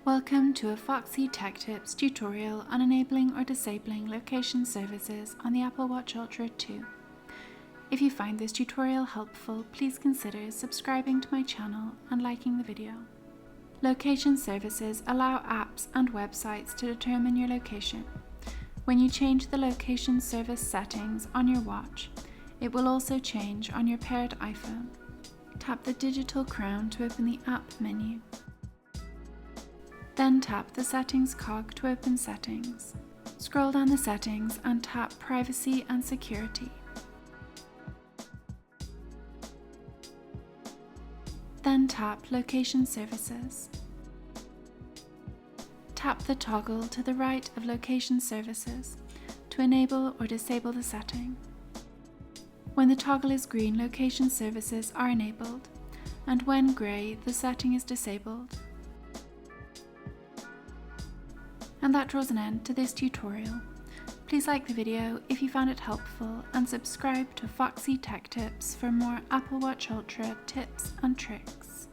Welcome to a Foxy Tech Tips tutorial on enabling or disabling location services on the Apple Watch Ultra 2. If you find this tutorial helpful, please consider subscribing to my channel and liking the video. Location services allow apps and websites to determine your location. When you change the location service settings on your watch, it will also change on your paired iPhone. Tap the digital crown to open the app menu. Then tap the Settings cog to open Settings. Scroll down the settings and tap Privacy and Security. Then tap Location Services. Tap the toggle to the right of Location Services to enable or disable the setting. When the toggle is green, Location Services are enabled, and when grey, the setting is disabled. And that draws an end to this tutorial. Please like the video if you found it helpful and subscribe to Foxy Tech Tips for more Apple Watch Ultra tips and tricks.